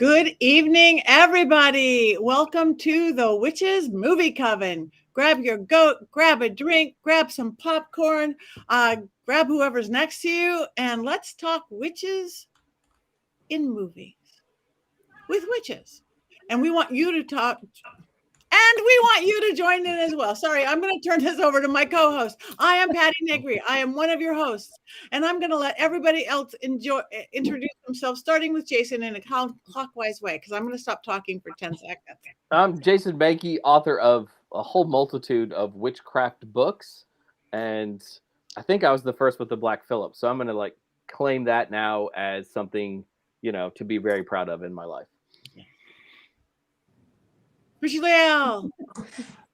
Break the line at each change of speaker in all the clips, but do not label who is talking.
Good evening, everybody. Welcome to the Witches Movie Coven. Grab your goat, grab a drink, grab some popcorn, grab whoever's next to you, and let's talk witches in movies with witches. And we want you to talk, and we want you to join in as well. Sorry, I'm going to turn this over to my co-host. I am Patti Negri. I am one of your hosts, and I'm going to let everybody else introduce themselves, starting with Jason in a clockwise way, because I'm going to stop talking for 10 seconds.
I'm Jason Mankey, author of a whole multitude of witchcraft books, and I think I was the first with the Black Phillip, so I'm going to claim that now as something, to be very proud of in my life.
Richard-Lael.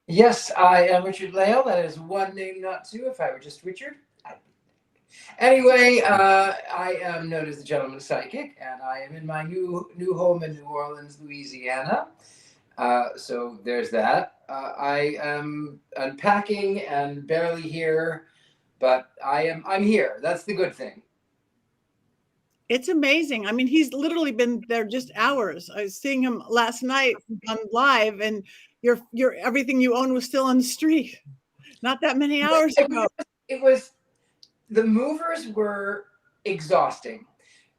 Yes, I am Richard-Lael. That is one name, not two. If I were just Richard. Anyway, I am known as the Gentleman Psychic, and I am in my new home in New Orleans, Louisiana. So there's that. I am unpacking and barely here, but I'm here. That's the good thing.
It's amazing. I mean, he's literally been there just hours. I was seeing him last night on live, and your everything you own was still on the street. Not that many hours ago.
It was the movers were exhausting.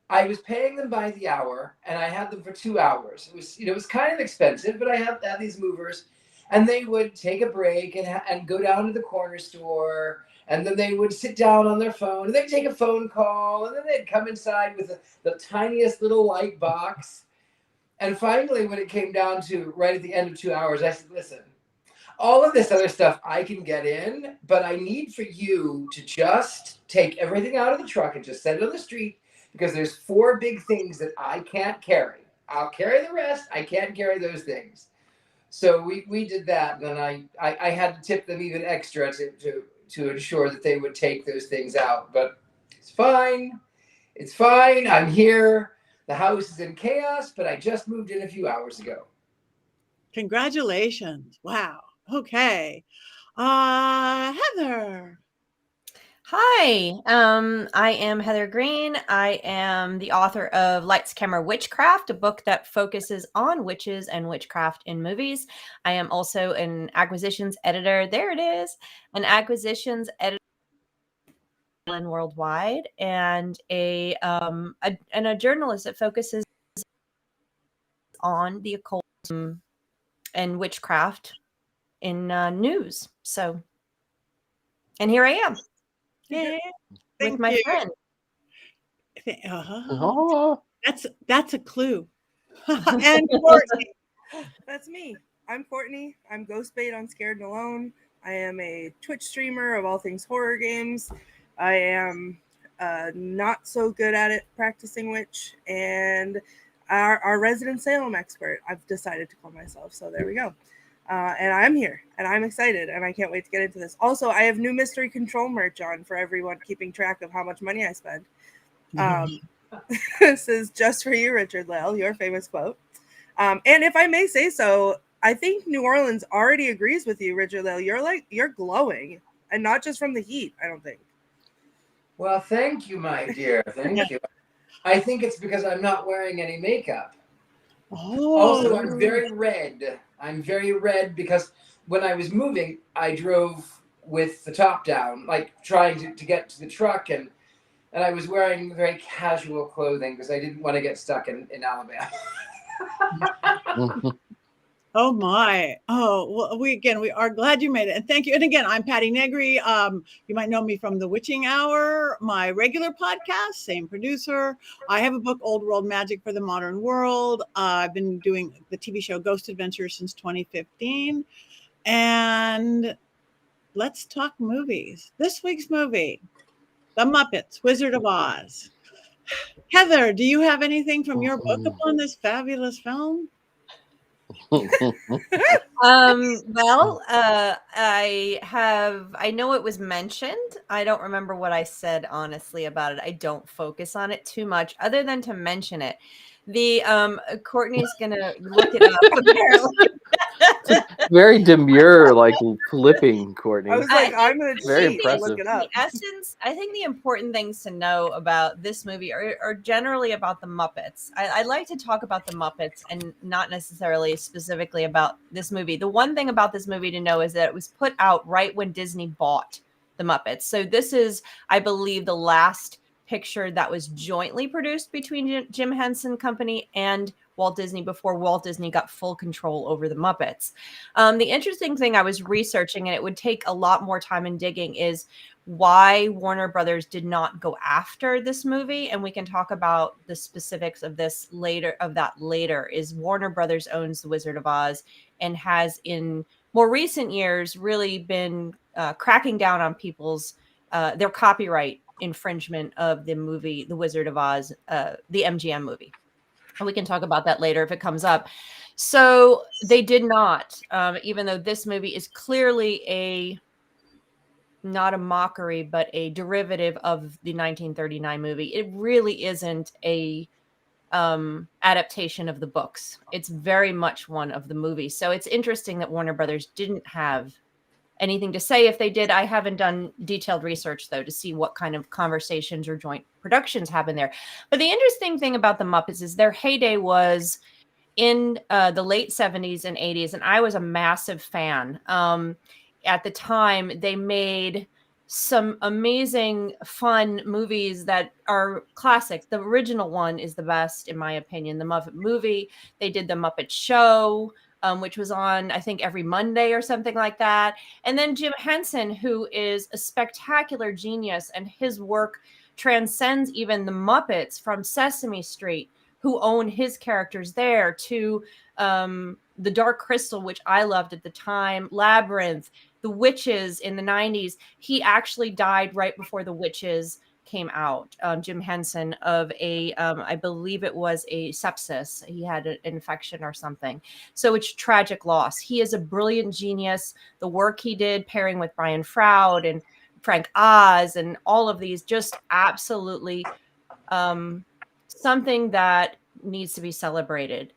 I was paying them by the hour, and I had them for 2 hours. It was kind of expensive, but I had these movers, and they would take a break and go down to the corner store. And then they would sit down on their phone, and they'd take a phone call, and then they'd come inside with the tiniest little light box. And finally, when it came down to right at the end of 2 hours, I said, listen, all of this other stuff I can get in, but I need for you to just take everything out of the truck and just set it on the street, because there's 4 big things that I can't carry. I'll carry the rest. I can't carry those things. So we did that, and then I had to tip them even extra to ensure that they would take those things out. But it's fine. It's fine. I'm here. The house is in chaos, but I just moved in a few hours ago.
Congratulations. Wow. Okay. Heather.
Hi, I am Heather Greene. I am the author of Lights, Camera, Witchcraft, a book that focuses on witches and witchcraft in movies. I am also an acquisitions editor. There it is, an acquisitions editor worldwide, and a journalist that focuses on the occult and witchcraft in news. So, and here I am.
Yeah,
with my friend.
That's a clue. And Courtney.
That's me. I'm Courtney. I'm Ghostbait on Scared and Alone. I am a Twitch streamer of all things horror games. I am not so good at it practicing witch, and our resident Salem expert, I've decided to call myself. So there we go. And I'm here, and I'm excited, and I can't wait to get into this. Also, I have new Mystery Control merch on for everyone keeping track of how much money I spend. This is just for you, Richard-Lael, your famous quote. And if I may say so, I think New Orleans already agrees with you, Richard-Lael. You're glowing, and not just from the heat, I don't think.
Well, thank you, my dear. Thank you. I think it's because I'm not wearing any makeup.
Oh.
Also, I'm very red. I'm very red because when I was moving, I drove with the top down, like trying to get to the truck, and I was wearing very casual clothing because I didn't want to get stuck in Alabama.
Oh my. Oh, well, we are glad you made it. And thank you. And again, I'm Patti Negri. You might know me from The Witching Hour, my regular podcast, same producer. I have a book, Old World Magic for the Modern World. I've been doing the TV show Ghost Adventures since 2015. And let's talk movies. This week's movie, The Muppets Wizard of Oz. Heather, do you have anything from your book upon this fabulous film?
I know it was mentioned. I don't remember what I said honestly about it. I don't focus on it too much other than to mention it. The Courtney's gonna look it up. Apparently,
Very demure, like flipping, Courtney.
I was like, I'm gonna
Very
cheat and look
impressive.
it up.
the essence, I think the important things to know about this movie are generally about the Muppets. I like to talk about the Muppets and not necessarily specifically about this movie. The one thing about this movie to know is that it was put out right when Disney bought the Muppets. So this is, I believe, the last picture that was jointly produced between Jim Henson Company and Walt Disney before Walt Disney got full control over the Muppets. The interesting thing I was researching, and it would take a lot more time and digging, is why Warner Brothers did not go after this movie. And we can talk about the specifics of this later. Is Warner Brothers owns The Wizard of Oz and has in more recent years really been cracking down on people's their copyright infringement of the movie The Wizard of Oz, the MGM movie. And we can talk about that later if it comes up. So they did not, even though this movie is clearly not a mockery, but a derivative of the 1939 movie. It really isn't a adaptation of the books. It's very much one of the movies. So it's interesting that Warner Brothers didn't have anything to say. If they did, I haven't done detailed research though to see what kind of conversations or joint productions happen there. But the interesting thing about the Muppets is their heyday was in the late 70s and 80s, and I was a massive fan. At the time, they made some amazing, fun movies that are classics. The original one is the best, in my opinion, the Muppet movie. They did the Muppet Show, which was on, I think, every Monday or something like that. And then Jim Henson, who is a spectacular genius, and his work transcends even the Muppets, from Sesame Street, who own his characters there, to The Dark Crystal, which I loved at the time, Labyrinth, The Witches in the 90s. He actually died right before The Witches came out, Jim Henson, of I believe it was a sepsis. He had an infection or something. So it's tragic loss. He is a brilliant genius. The work he did pairing with Brian Froud and Frank Oz and all of these, just absolutely something that needs to be celebrated.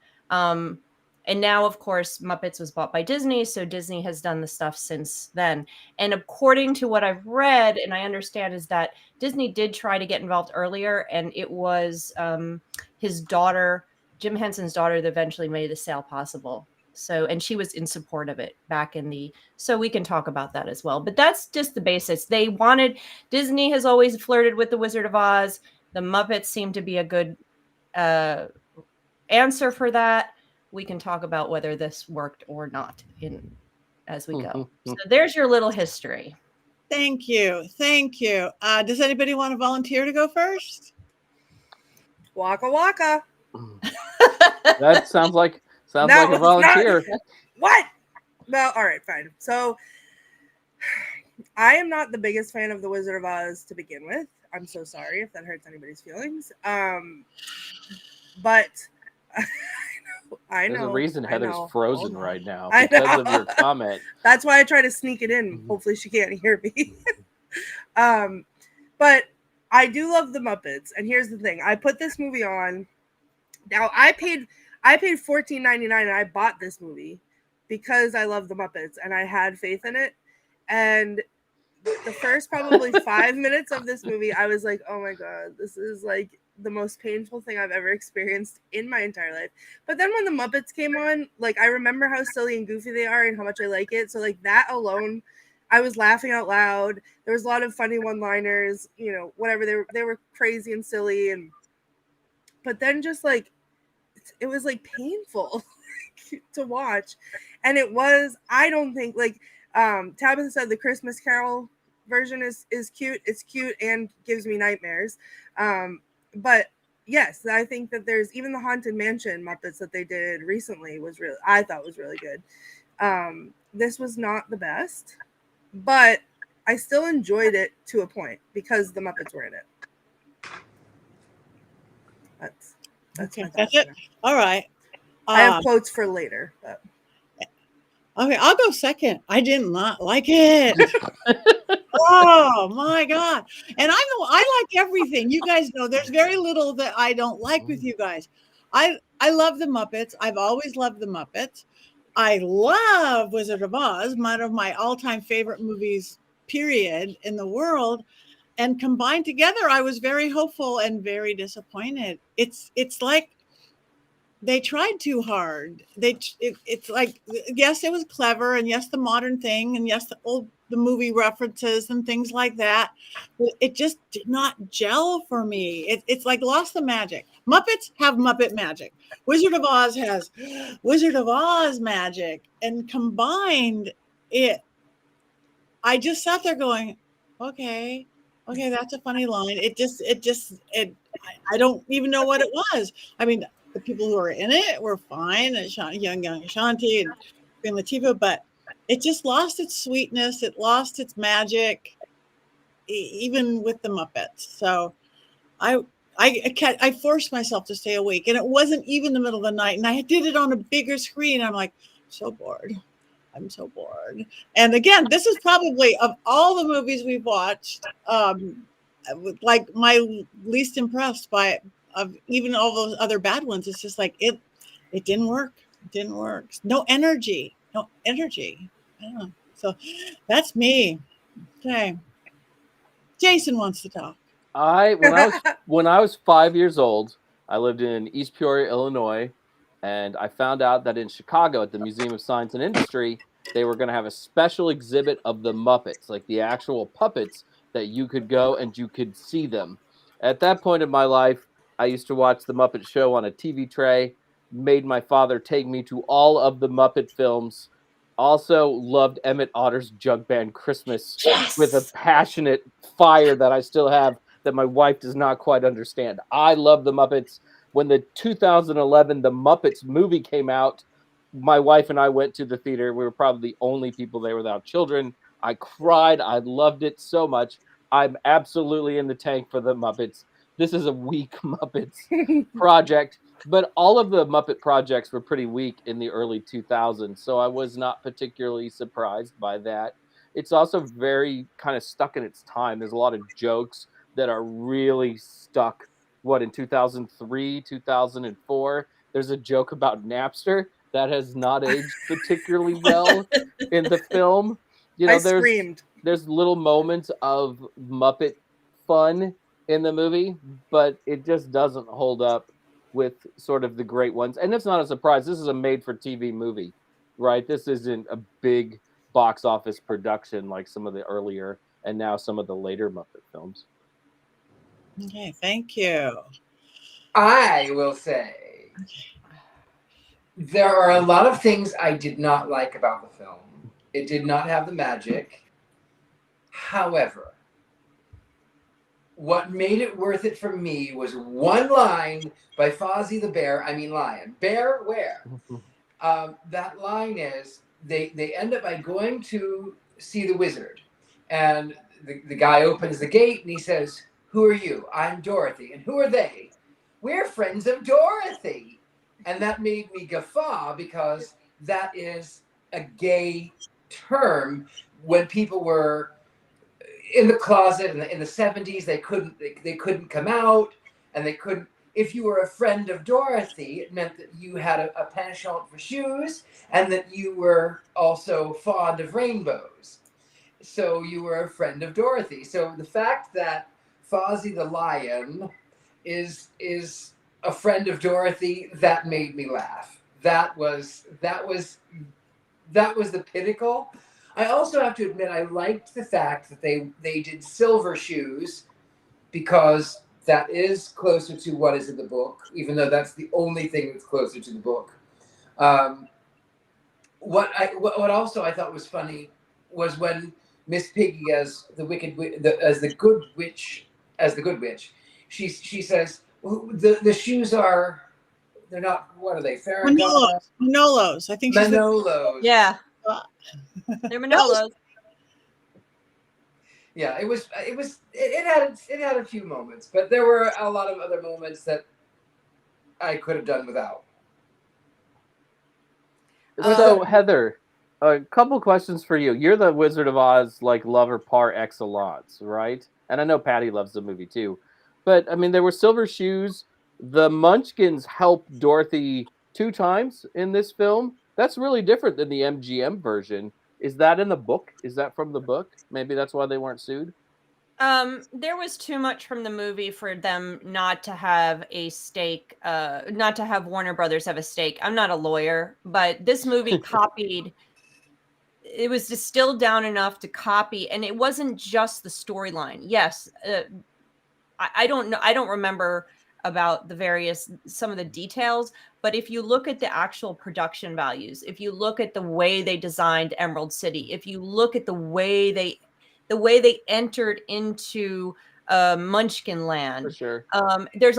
And now, of course, Muppets was bought by Disney, so Disney has done the stuff since then. And according to what I've read and I understand, is that Disney did try to get involved earlier, and it was his daughter, Jim Henson's daughter, that eventually made the sale possible. So, and she was in support of it back in so we can talk about that as well. But that's just the basics. Disney has always flirted with The Wizard of Oz. The Muppets seem to be a good answer for that. We can talk about whether this worked or not as we go. So there's your little history.
Thank you. Thank you. Does anybody want to volunteer to go first?
Waka waka.
That sounds like a volunteer.
What? Well, all right, fine. So I am not the biggest fan of The Wizard of Oz to begin with. I'm so sorry if that hurts anybody's feelings. But I know.
There's a reason Heather's frozen right now
I
because of
know.
your comment.
That's why I try to sneak it in. Mm-hmm. Hopefully she can't hear me. But I do love the Muppets. And here's the thing. I put this movie on. Now I paid $14.99 and I bought this movie because I love the Muppets and I had faith in it. And the first probably 5 minutes of this movie, I was like, oh my God, this is like the most painful thing I've ever experienced in my entire life. But then when the Muppets came on, like, I remember how silly and goofy they are and how much I like it. So like that alone, I was laughing out loud. There was a lot of funny one-liners, whatever. They were crazy and silly. But then just like, it was like painful to watch. And it was, I don't think, like Tabitha said, the Christmas Carol version is cute. It's cute and gives me nightmares. But yes, I think that there's even the Haunted Mansion Muppets that they did recently I thought was really good. This was not the best, but I still enjoyed it to a point because the Muppets were in it. That's
it. All right.
I have quotes for later. But.
Okay, I'll go second. I did not like it. Oh my God. And I like everything. You guys know there's very little that I don't like with you guys. I love the Muppets. I've always loved the Muppets. I love Wizard of Oz, one of my all-time favorite movies, period, in the world. And combined together, I was very hopeful and very disappointed. It's like they tried too hard. It's like, yes, it was clever, and yes, the modern thing, and yes, the movie references and things like that. But it just did not gel for me. It's like lost the magic. Muppets have Muppet magic. Wizard of Oz has Wizard of Oz magic, and combined it. I just sat there going, okay, that's a funny line. I don't even know what it was. I mean, the people who were in it were fine, and young Ashanti and Queen Latifah, but it just lost its sweetness. It lost its magic, even with the Muppets. So I forced myself to stay awake, and it wasn't even the middle of the night, and I did it on a bigger screen. I'm like, so bored. I'm so bored. And again, this is probably, of all the movies we've watched, like my least impressed by, of even all those other bad ones. It's just like it didn't work. It didn't work. No energy. No energy. I don't know. So that's me. Okay. Jason wants to talk.
When I was 5 years old, I lived in East Peoria, Illinois, and I found out that in Chicago at the Museum of Science and Industry, they were going to have a special exhibit of the Muppets, like the actual puppets that you could go and you could see them. At that point in my life, I used to watch the Muppet Show on a TV tray, made my father take me to all of the Muppet films. Also loved Emmett Otter's Jug Band Christmas with a passionate fire that I still have that my wife does not quite understand. I love the Muppets. When the 2011 The Muppets movie came out, my wife and I went to the theater. We were probably the only people there without children. I cried. I loved it so much. I'm absolutely in the tank for the Muppets. This is a weak Muppets project, but all of the Muppet projects were pretty weak in the early 2000s, so I was not particularly surprised by that. It's also very kind of stuck in its time. There's a lot of jokes that are really stuck. What, in 2003, 2004, there's a joke about Napster that has not aged particularly well in the film. You know,
I screamed.
There's little moments of Muppet fun in the movie, but it just doesn't hold up with sort of the great ones. And it's not a surprise. This is a made-for-TV movie, right? This isn't a big box office production like some of the earlier and now some of the later Muppet films.
Okay, thank you.
I will say there are a lot of things I did not like about the film. It did not have the magic. However, what made it worth it for me was one line by Fozzie the Lion. Bear, where? That line is, they end up by going to see the wizard. And the guy opens the gate and he says, "Who are you?" "I'm Dorothy." "And who are they?" "We're friends of Dorothy." And that made me guffaw because that is a gay term. When people were in the closet in the 70s, they couldn't come out, and they couldn't. If you were a friend of Dorothy, it meant that you had a penchant for shoes and that you were also fond of rainbows. So you were a friend of Dorothy. So the fact that Fozzie the Lion is a friend of Dorothy, that made me laugh. That was the pinnacle. I also have to admit, I liked the fact that they did silver shoes, because that is closer to what is in the book, even though that's the only thing that's closer to the book. What also I thought was funny was when Miss Piggy as the good witch, she says, the shoes are, they're not, what are they?
Manolos. I think
Manolos.
Yeah. They're Manolos.
Yeah, it had a few moments, but there were a lot of other moments that I could have done without.
So Heather, a couple questions for you. You're the Wizard of Oz lover par excellence, right? And I know Patti loves the movie too. But I mean, there were silver shoes. the Munchkins help Dorothy 2 times in this film. That's really different than the MGM version. Is that in the book? Is that from the book? Maybe that's why they weren't sued.
There was too much from the movie for them not to have a stake, not to have Warner Brothers have a stake. I'm not a lawyer, but this movie copied. It was distilled down enough to copy, and it wasn't just the storyline. Yes, I don't know. I don't remember about some of the details, but if you look at the actual production values, if you look at the way they designed Emerald City, if you look at the way they entered into Munchkin Land,
For sure.
there's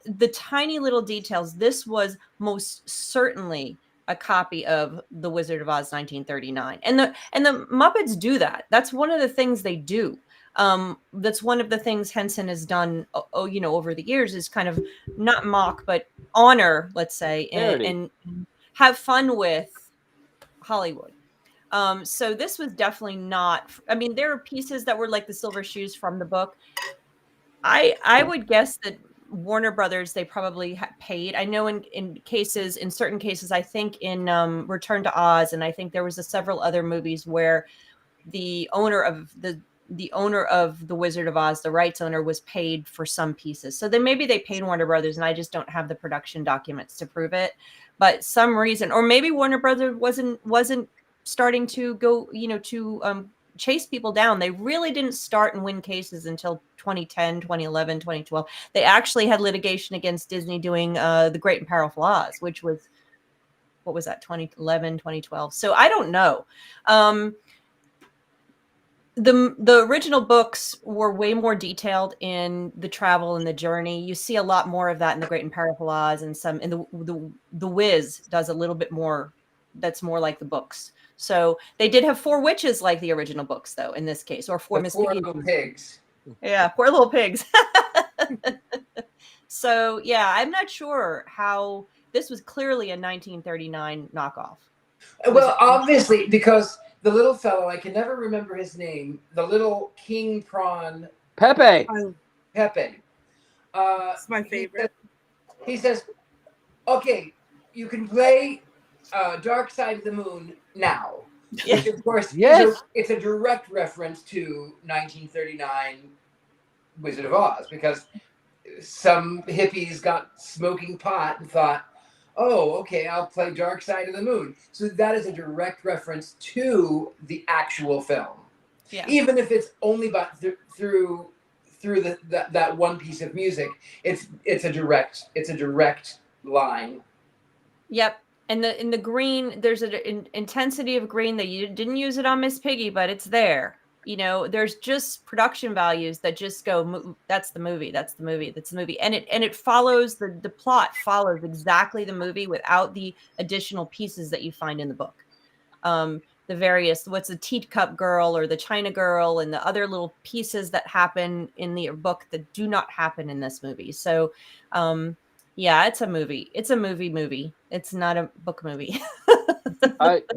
the tiny little details. This was most certainly a copy of The Wizard of Oz 1939, and the Muppets do that. That's one of the things they do. That's one of the things Henson has done, over the years, is kind of not mock, but honor, let's say, and have fun with Hollywood. So this was definitely not. I mean, there are pieces that were like the silver shoes from the book. I would guess that Warner Brothers, they probably paid. I know in certain cases, I think in Return to Oz, and I think there was several other movies where the owner of the Wizard of Oz, the rights owner, was paid for some pieces. So then maybe they paid Warner Brothers, and I just don't have the production documents to prove it. But some reason, or maybe Warner Brothers wasn't starting to go, to chase people down. They really didn't start and win cases until 2010, 2011, 2012. They actually had litigation against Disney doing The Great and Powerful Oz, which was, what was that, 2011, 2012. So I don't know. The original books were way more detailed in the travel and the journey. You see a lot more of that in The Great and Powerful Oz, and the Wiz does a little bit more. That's more like the books. So they did have 4 witches like the original books, though, in this case, or 4 Miss Piggy.
Little pigs.
Yeah, poor little pigs. So yeah, I'm not sure how this was clearly a 1939 knockoff.
Well, obviously, because the little fellow, I can never remember his name, the little king prawn.
Pepe.
Pepe.
It's my favorite.
He says, okay, you can play Dark Side of the Moon now.
Yes.
Which, of course,
Yes.
it's a direct reference to 1939 Wizard of Oz, because some hippies got smoking pot and thought, oh, okay, I'll play Dark Side of the Moon. So that is a direct reference to the actual film.
Yeah.
Even if it's only about through that one piece of music, it's a direct line.
Yep. And in the Greene, there's an intensity of Greene that you didn't use it on Miss Piggy, but it's there. There's just production values that just go, that's the movie, that's the movie, that's the movie. And it follows, the plot follows exactly the movie without the additional pieces that you find in the book. The various, what's the teacup girl or the China girl and the other little pieces that happen in the book that do not happen in this movie. So, yeah, it's a movie. It's a movie. It's not a book movie.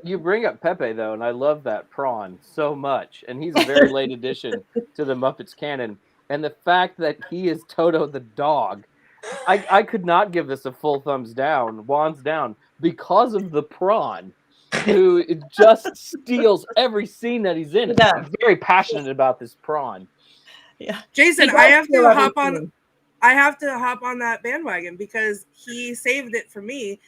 You bring up Pepe, though, and I love that prawn so much. And he's a very late addition to the Muppets canon. And the fact that he is Toto the dog, I could not give this a full thumbs down, wands down, because of the prawn, who just steals every scene that he's in.
Yeah.
I'm very passionate about this prawn.
Yeah,
Jason, I have to hop on that bandwagon because he saved it for me.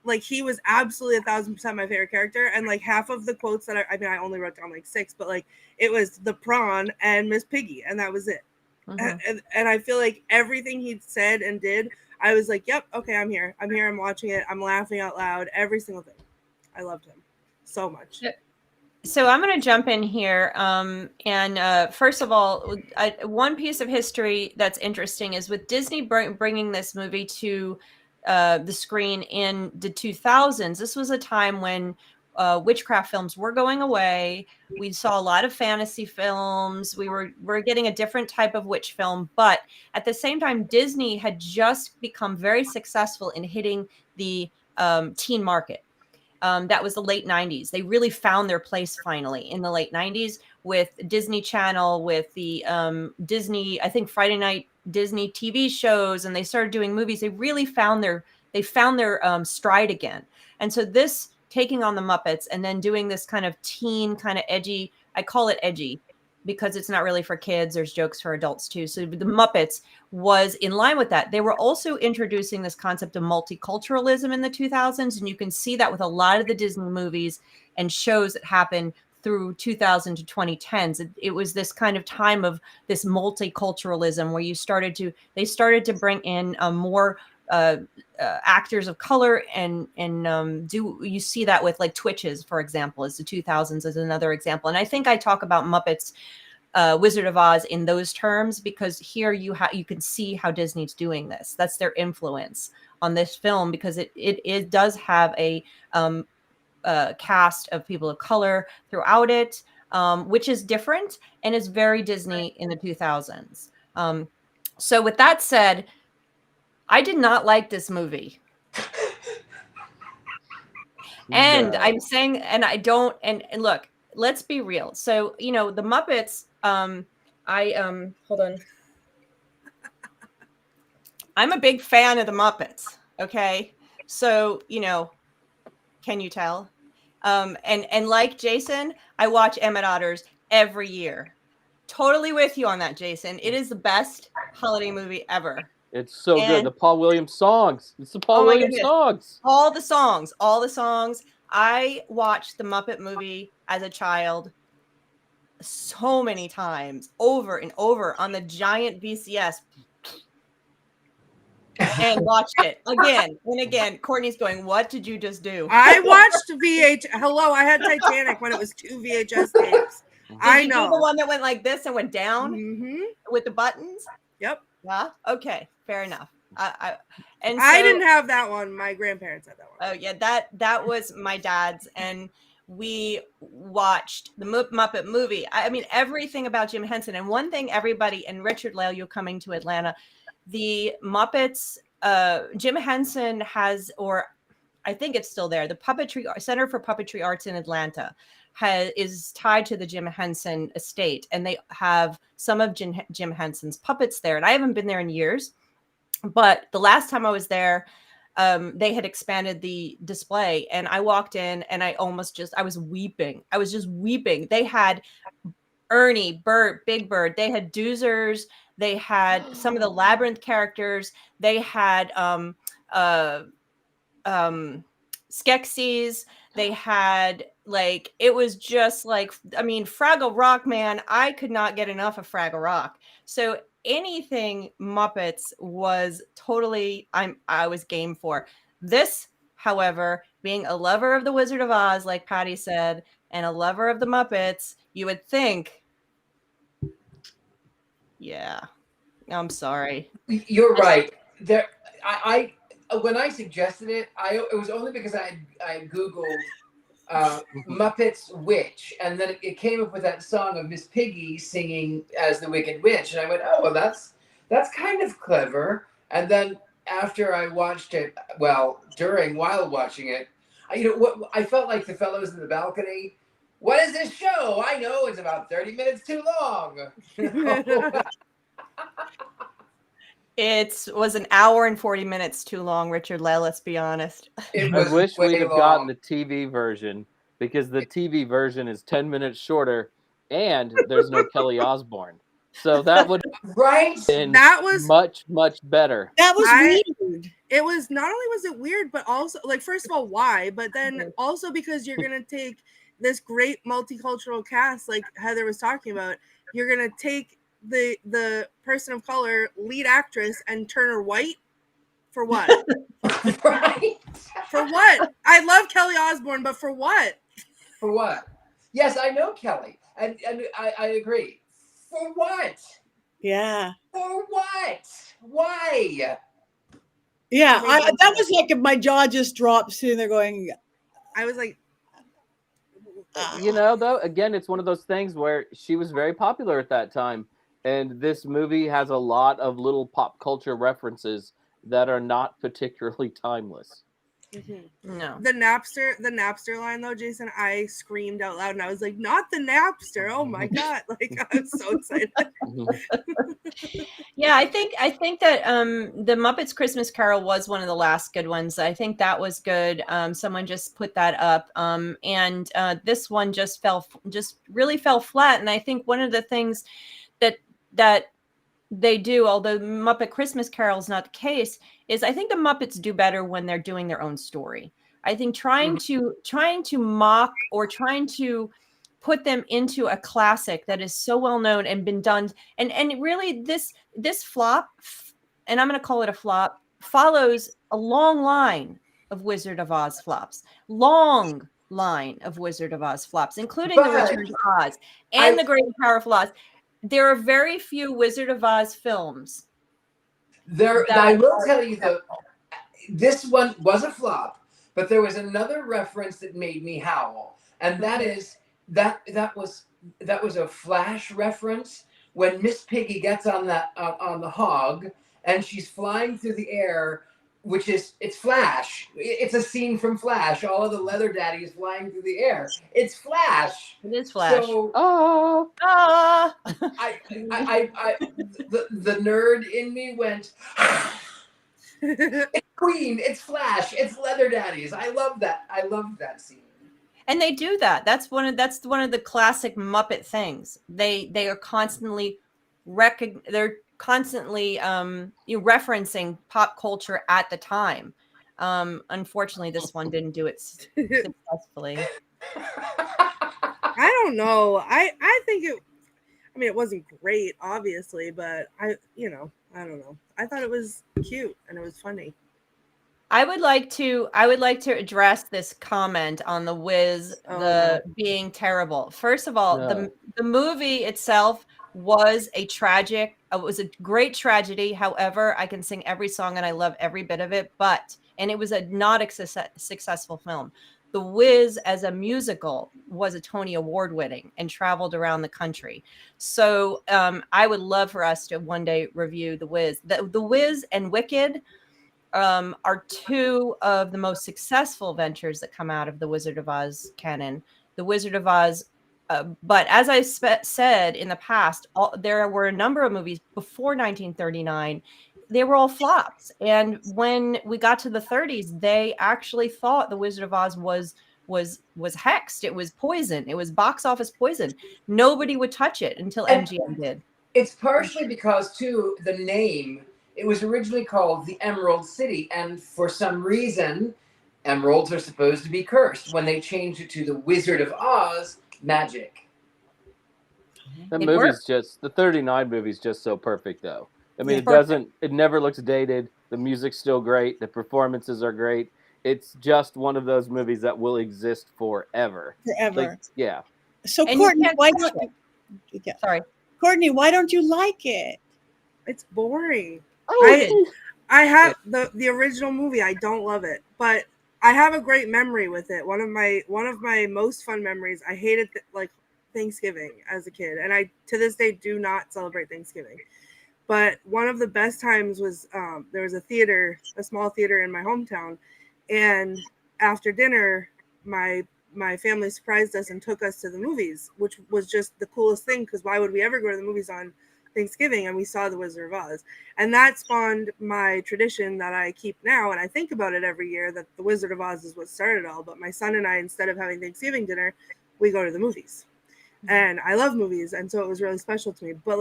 Like, he was absolutely 1,000% my favorite character, and like half of the quotes that I only wrote down like 6, but like it was the prawn and Miss Piggy, and that was it. Mm-hmm. And I feel like everything he said and did, I was like, yep, okay, I'm here, I'm watching it, I'm laughing out loud, every single thing. I loved him so much.
So I'm going to jump in here. And first of all, one piece of history that's interesting is with Disney bringing this movie to the screen in the 2000s. This was a time when witchcraft films were going away. We saw a lot of fantasy films. We're getting a different type of witch film, but at the same time, Disney had just become very successful in hitting the teen market. That was the late 90s. They really found their place finally in the late 90s with Disney Channel, with the Disney, I think Friday night Disney TV shows, and they started doing movies. They really found their stride again. And so this taking on the Muppets and then doing this kind of teen, kind of edgy, I call it edgy because it's not really for kids. There's jokes for adults too. So the Muppets was in line with that. They were also introducing this concept of multiculturalism in the 2000s. And you can see that with a lot of the Disney movies and shows that happen through 2000 to 2010s. It was this kind of time of this multiculturalism where they started to bring in more actors of color and you see that with like Twitches, for example, as the 2000s as another example. And I think I talk about Muppets Wizard of Oz in those terms because here you can see how Disney's doing this. That's their influence on this film because it does have a cast of people of color throughout it, which is different and is very Disney in the 2000s. So with that said, I did not like this movie. And I'm saying, and I don't, and look, let's be real. So, the Muppets, hold on. I'm a big fan of the Muppets. Okay. So, can you tell? And like Jason, I watch Emmett Otters every year. Totally with you on that, Jason. It is the best holiday movie ever.
It's so good. The Paul Williams songs. It's the Paul Williams songs.
All the songs. I watched the Muppet movie as a child so many times, over and over on the giant VCS. And watched it again and again. Courtney's going, what did you just do?
I watched Hello, I had Titanic when it was 2 VHS tapes.
Did you do the one that went like this and went down with the buttons?
Yep.
Yeah. Okay. Fair enough. I
didn't have that one. My grandparents had that one.
Oh yeah, that was my dad's, and we watched the Muppet movie. I mean, everything about Jim Henson. And one thing, everybody, and Richard-Lael, you're coming to Atlanta. The Muppets, Jim Henson has, or I think it's still there, the Center for Puppetry Arts in Atlanta is tied to the Jim Henson estate, and they have some of Jim Henson's puppets there. And I haven't been there in years, but the last time I was there, they had expanded the display, and I walked in and I was weeping. I was just weeping. They had Ernie, Bert, Big Bird. They had Doozers. They had some of the Labyrinth characters. They had Skeksis. They had, like, it was just like, I mean, Fraggle Rock, man, I could not get enough of Fraggle Rock. So anything Muppets was totally, I was game for. This, however, being a lover of the Wizard of Oz, like Patti said, and a lover of the Muppets, you would think, yeah, I'm sorry.
You're right. There, when I suggested it, it was only because I Googled Muppets Witch, and then it came up with that song of Miss Piggy singing as the Wicked Witch, and I went, oh, well, that's kind of clever. And then after I watched it, while watching it, I felt like the fellows in the balcony. What is this show? I know it's about 30 minutes too long.
It was an hour and 40 minutes too long, Richard-Lael, let's be honest.
I wish we'd have gotten the TV version, because the TV version is 10 minutes shorter and there's no Kelly Osbourne. So that would have been much, much better.
That was weird.
It was, not only was it weird, but also, like, first of all, why? But then also because you're going to take this great multicultural cast, like Heather was talking about, you're going to take the person of color lead actress and turn her white for what?
Right.
For what? I love Kelly Osbourne, but for what?
For what? Yes, I know Kelly, and I agree. For what?
Yeah.
For what? Why?
Yeah, that was like if my jaw just dropped sitting there going.
I was like,
though, again, it's one of those things where she was very popular at that time. And this movie has a lot of little pop culture references that are not particularly timeless.
No.
The Napster line though, Jason, I screamed out loud and I was like, not the Napster. Oh my God. Like I'm so excited.
Yeah, I think that the Muppets Christmas Carol was one of the last good ones. I think that was good. Someone just put that up. And this one just really fell flat. And I think one of the things that they do, although Muppet Christmas Carol is not the case, is I think the Muppets do better when they're doing their own story. I think trying to mock or trying to put them into a classic that is so well known and been done, and really this flop, and I'm going to call it a flop, follows a long line of Wizard of Oz flops. Long line of Wizard of Oz flops, including the Return to Oz and the Great and Powerful Oz. There are very few Wizard of Oz films.
I will tell you though, this one was a flop, but there was another reference that made me howl, and that is that was a Flash reference when Miss Piggy gets on the hog and she's flying through the air. It's Flash. It's a scene from Flash. All of the leather daddies flying through the air. It's Flash.
It is Flash.
So, the nerd in me went, it's Queen, it's Flash, it's leather daddies. I love that. I love that scene.
And they do that. That's one of the classic Muppet things. They are constantly they're constantly referencing pop culture at the time. Unfortunately, this one didn't do it successfully.
I don't know. I think it wasn't great, obviously, but I don't know. I thought it was cute and it was funny.
I would like to address this comment on the Wiz, being terrible. First of all, the movie itself was a great tragedy. However, I can sing every song and I love every bit of it, and it was not a successful film. The Wiz as a musical was a Tony Award winning and traveled around the country. So I would love for us to one day review The Wiz. The Wiz and Wicked are two of the most successful ventures that come out of the Wizard of Oz canon. The Wizard of Oz, but as I said in the past, there were a number of movies before 1939. They were all flops. And when we got to the 30s, they actually thought the Wizard of Oz was hexed. It was poison. It was box office poison. Nobody would touch it until MGM did.
It's partially because, too, the name, it was originally called the Emerald City. And for some reason, emeralds are supposed to be cursed. When they changed it to the Wizard of Oz, magic.
The 39 movie's just so perfect, though. I mean, it never looks dated. The music's still great. The performances are great. It's just one of those movies that will exist forever.
Forever.
Yeah.
So Courtney, Courtney, why don't you like it?
It's boring.
Oh,
I have the original movie. I don't love it, but I have a great memory with it. One of my most fun memories. I hated Thanksgiving as a kid, and I to this day do not celebrate Thanksgiving. But one of the best times was there was a small theater in my hometown, and after dinner, my family surprised us and took us to the movies, which was just the coolest thing, because why would we ever go to the movies on Thanksgiving? And we saw The Wizard of Oz, and that spawned my tradition that I keep now, and I think about it every year, that The Wizard of Oz is what started it all. But my son and I, instead of having Thanksgiving dinner, we go to the movies. And I love movies, and so it was really special to me. But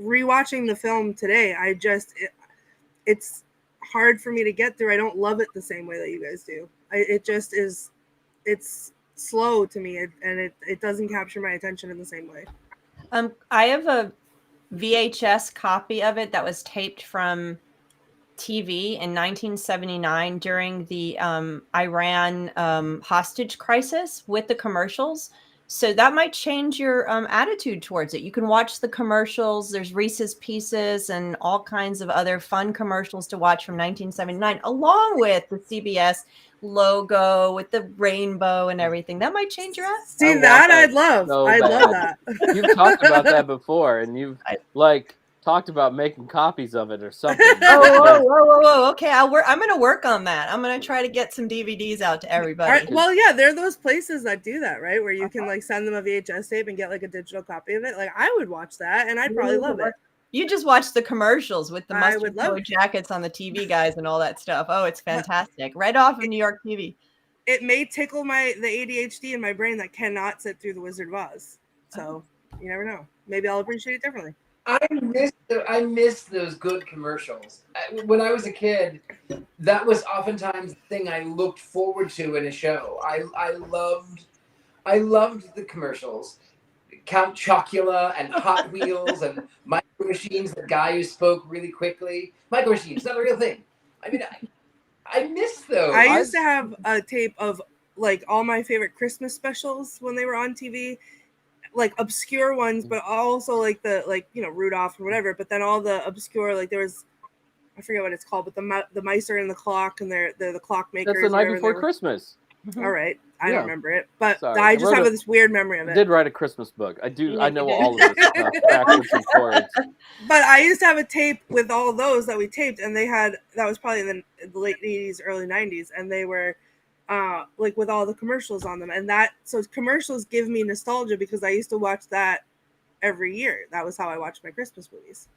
rewatching the film today, it's hard for me to get through. I don't love it the same way that you guys do. It's slow to me, and it doesn't capture my attention in the same way.
I have a VHS copy of it that was taped from TV in 1979 during the Iran hostage crisis with the commercials. So that might change your attitude towards it. You can watch the commercials. There's Reese's Pieces and all kinds of other fun commercials to watch from 1979, along with the CBS logo with the rainbow and everything. That might change your attitude.
See, I'd love. I'd love that.
You've talked about that before, and you've talked about making copies of it or something.
Whoa. Okay, I'm going to work on that. I'm going to try to get some DVDs out to everybody.
Well, yeah, there are those places that do that, right? Where you can like send them a VHS tape and get like a digital copy of it. Like I would watch that and I'd probably love it.
You just watch the commercials with the
I
mustard
would love
colored jackets on the TV guys and all that stuff. Oh, it's fantastic. Right off of New York TV.
It may tickle the ADHD in my brain that cannot sit through the Wizard of Oz. So you never know. Maybe I'll appreciate it differently.
I miss those good commercials. When I was a kid, that was oftentimes the thing I looked forward to in a show. I loved the commercials. Count Chocula and Hot Wheels and Micro Machines, the guy who spoke really quickly. Micro Machines, not a real thing. I mean, I miss those.
I used to have a tape of like all my favorite Christmas specials when they were on TV, like obscure ones, but also like Rudolph or whatever. But then all the obscure, like there was, I forget what it's called, but the mice are in the clock and they're the clockmakers.
That's The Night Before Christmas.
All right, I don't remember it, but
Sorry.
I just have this weird memory of it.
I did write a Christmas book. I know all of this stuff, backwards and forwards.
But I used to have a tape with all those that we taped, and that was probably in the late 80s, early 90s, and they were like with all the commercials on them, and so commercials give me nostalgia because I used to watch that every year. That was how I watched my Christmas movies.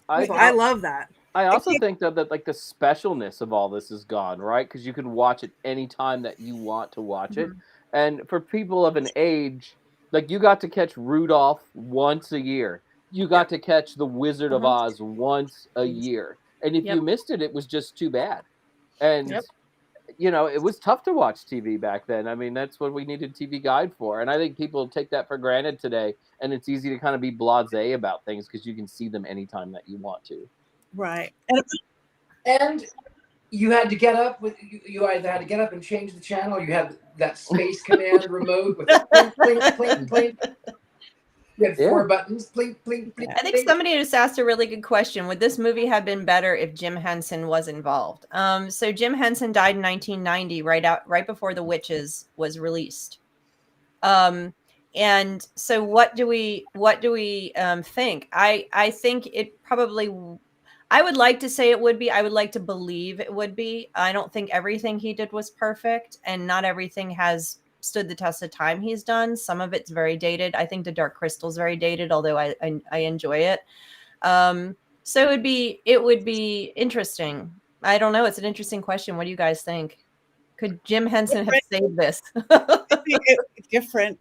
I love that.
I also think that like the specialness of all this is gone, right? Because you can watch it anytime that you want to watch it. And for people of an age, like you got to catch Rudolph once a year. You got to catch The Wizard of Oz once a year. And if you missed it, it was just too bad. And, it was tough to watch TV back then. I mean, that's what we needed TV Guide for. And I think people take that for granted today. And it's easy to kind of be blasé about things because you can see them anytime that you want to.
Right.
And you had to get up you either had to get up and change the channel, or you had that Space Command remote with the blink, blink, blink. You had 4 buttons. Blink, blink, blink.
I think somebody just asked a really good question. Would this movie have been better if Jim Henson was involved? So Jim Henson died in 1990, right before The Witches was released. And so what do we think? I think it probably. I would like to say it would be. I would like to believe it would be. I don't think everything he did was perfect, and not everything has stood the test of time he's done. Some of it's very dated. I think The Dark Crystal is very dated, although I enjoy it. So it would be interesting. I don't know. It's an interesting question. What do you guys think? Could Jim Henson have saved this?
Different.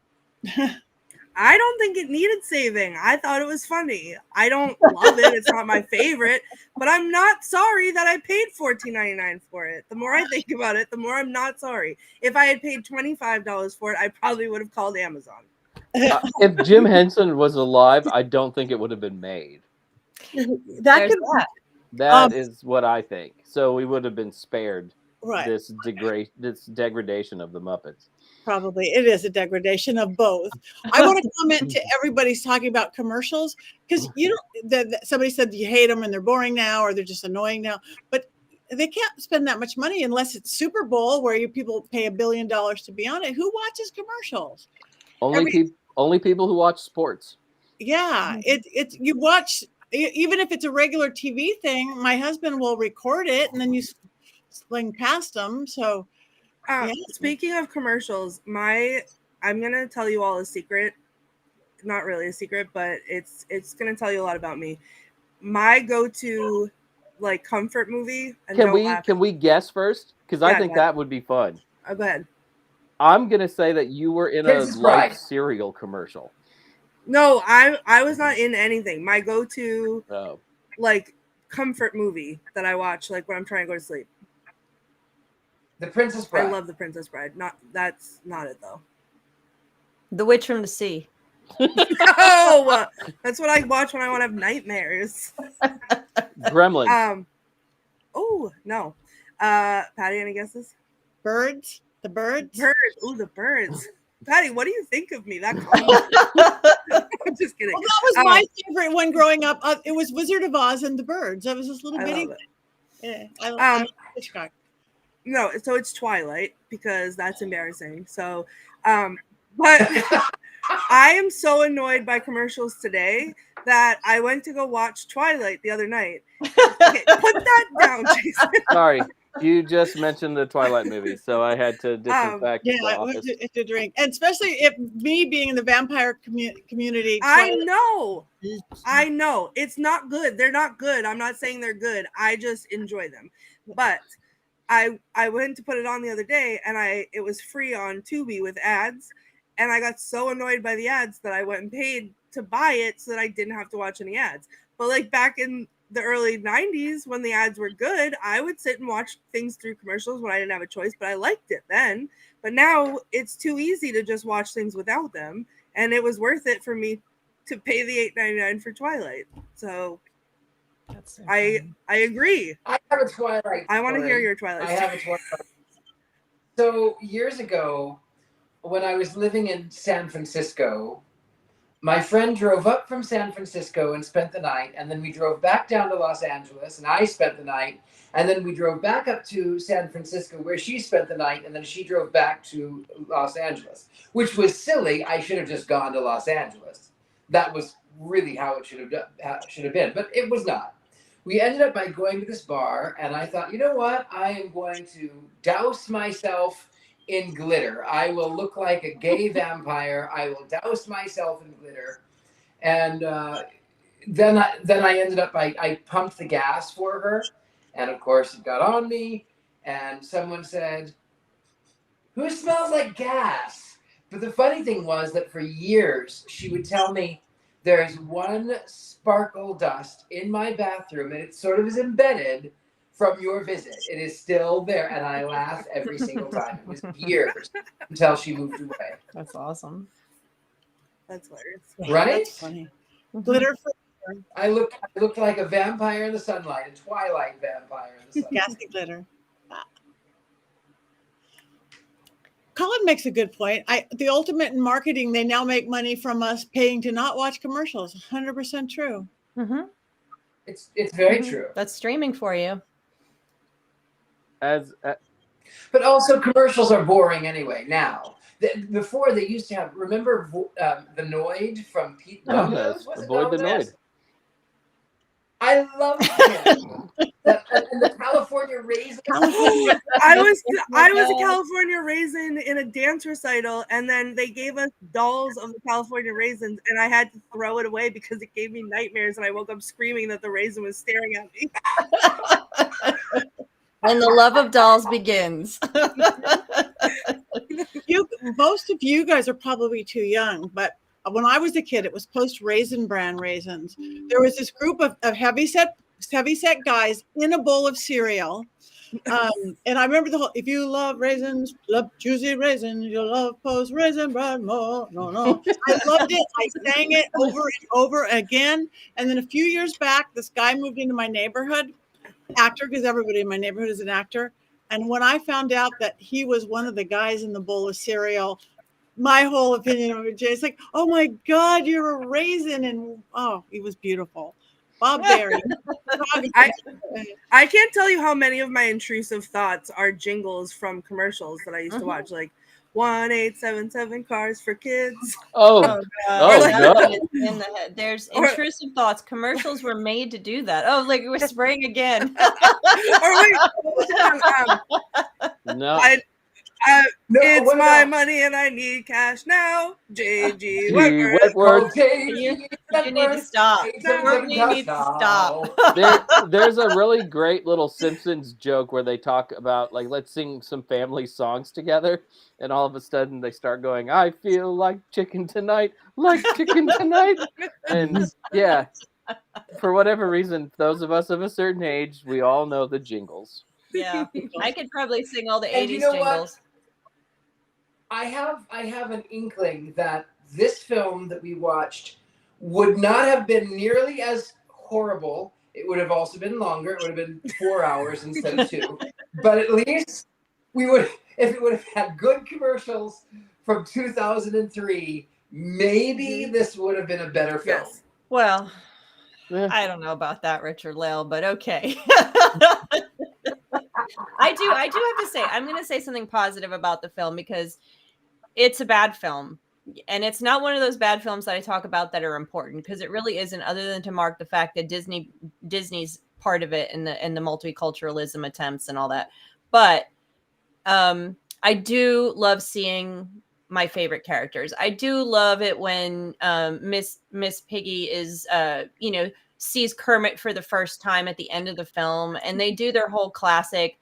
I don't think it needed saving. I thought it was funny. I don't love it. It's not my favorite, but I'm not sorry that I paid $14.99 for it. The more I think about it, the more I'm not sorry. If I had paid $25 for it, I probably would have called Amazon.
If Jim Henson was alive, I don't think it would have been made.
That
is what I think. So we would have been spared this degradation of the Muppets.
Probably it is a degradation of both. I want to comment to everybody's talking about commercials because somebody said you hate them and they're boring now or they're just annoying now, but they can't spend that much money unless it's Super Bowl where people pay $1 billion to be on it. Who watches commercials?
Only people who watch sports.
Yeah, it's you watch even if it's a regular TV thing. My husband will record it and then you sling past them. So.
Speaking of commercials, I'm gonna tell you all a secret. Not really a secret, but it's gonna tell you a lot about me. My go-to like comfort movie.
Can we guess first? Because I think that would be fun.
Oh, go ahead.
I'm gonna say that you were in a Life cereal commercial.
No, I was not in anything. My go-to like comfort movie that I watch like when I'm trying to go to sleep.
The Princess Bride.
I love The Princess Bride. That's not it though.
The Witch from the Sea.
No, that's what I watch when I want to have nightmares.
Gremlins.
Oh no. Patty, any guesses?
Birds. The birds.
Ooh, the birds. Patty, what do you think of me? That I'm just kidding.
Well, that was my favorite one growing up. It was Wizard of Oz and the Birds. I was this little bitty. Yeah, I love Hitchcock.
No, so it's Twilight because that's embarrassing. So, but I am so annoyed by commercials today that I went to go watch Twilight the other night. Okay, put that down, Jason.
Sorry, you just mentioned the Twilight movie, so I had to disinfect
Yeah,
the office.
it's a drink, and especially if me being in the vampire community.
I know. It's not good. They're not good. I'm not saying they're good. I just enjoy them. But I went to put it on the other day, and it was free on Tubi with ads, and I got so annoyed by the ads that I went and paid to buy it so that I didn't have to watch any ads. But like back in the early 90s when the ads were good, I would sit and watch things through commercials when I didn't have a choice, but I liked it then. But now it's too easy to just watch things without them, and it was worth it for me to pay the $8.99 for Twilight. So
That's so
I agree.
I have a Twilight.
I want to
story.
hear your Twilight
I have a Twilight. So years ago, when I was living in San Francisco, my friend drove up from San Francisco and spent the night, and then we drove back down to Los Angeles, and I spent the night, and then we drove back up to San Francisco where she spent the night, and then she drove back to Los Angeles, which was silly. I should have just gone to Los Angeles. That was really how it should have been, but it was not. We ended up by going to this bar, and I thought, you know what? I am going to douse myself in glitter. I will look like a gay vampire. I will douse myself in glitter. And then I ended up, I pumped the gas for her. And of course it got on me. And someone said, "Who smells like gas?" But the funny thing was that for years, she would tell me, "There's one sparkle dust in my bathroom, and it sort of is embedded from your visit. It is still there." And I laugh every single time. It was years until she moved away.
That's awesome.
That's hilarious.
Right?
That's funny. Glitter for
I looked like a vampire in the sunlight, a Twilight vampire in the sunlight.
gassy glitter. Colin makes a good point. The ultimate in marketing, they now make money from us paying to not watch commercials. 100% true.
Mm-hmm.
It's very true.
That's streaming for you.
But also commercials are boring anyway now. Before they used to have, remember the Noid from Pete Domino's? Was it
Avoid the
Domino's?
Noid.
I love him. And the California raisin.
I was a California raisin in a dance recital, and then they gave us dolls of the California raisins, and I had to throw it away because it gave me nightmares, and I woke up screaming that the raisin was staring at me.
And the love of dolls begins.
Most of you guys are probably too young, but when I was a kid, it was post Raisin Bran raisins. There was this group of heavyset guys in a bowl of cereal. And I remember if you love raisins, love juicy raisins, you'll love post Raisin Bran more. No. I loved it. I sang it over and over again. And then a few years back, this guy moved into my neighborhood, actor, because everybody in my neighborhood is an actor. And when I found out that he was one of the guys in the bowl of cereal, my whole opinion of it, Jay's like, "Oh my God, you're a raisin." And he was beautiful. Bob Berry.
I can't tell you how many of my intrusive thoughts are jingles from commercials that I used to watch, like 1877 cars for kids.
No.
In the head. There's intrusive thoughts. Commercials were made to do that. Oh, like we're spraying again.
No.
It's my money and I need cash now. J.G.
Wentworth.
You need to stop. You need to stop.
There's a really great little Simpsons joke where they talk about, like, let's sing some family songs together. And all of a sudden they start going, "I feel like chicken tonight, like chicken tonight." And yeah, for whatever reason, those of us of a certain age, we all know the jingles.
Yeah, I could probably sing all the
And
80s
you know
jingles.
what? I have an inkling that this film that we watched would not have been nearly as horrible. It would have also been longer. It would have been 4 hours instead of 2. But at least if it would have had good commercials from 2003, maybe this would have been a better film.
Yes.
Well, I don't know about that, Richard-Lael, but okay. I do have to say, I'm going to say something positive about the film because it's a bad film. And it's not one of those bad films that I talk about that are important, because it really isn't, other than to mark the fact that Disney's part of it in the multiculturalism attempts and all that. But I do love seeing my favorite characters. I do love it when Miss Piggy is sees Kermit for the first time at the end of the film, and they do their whole classic,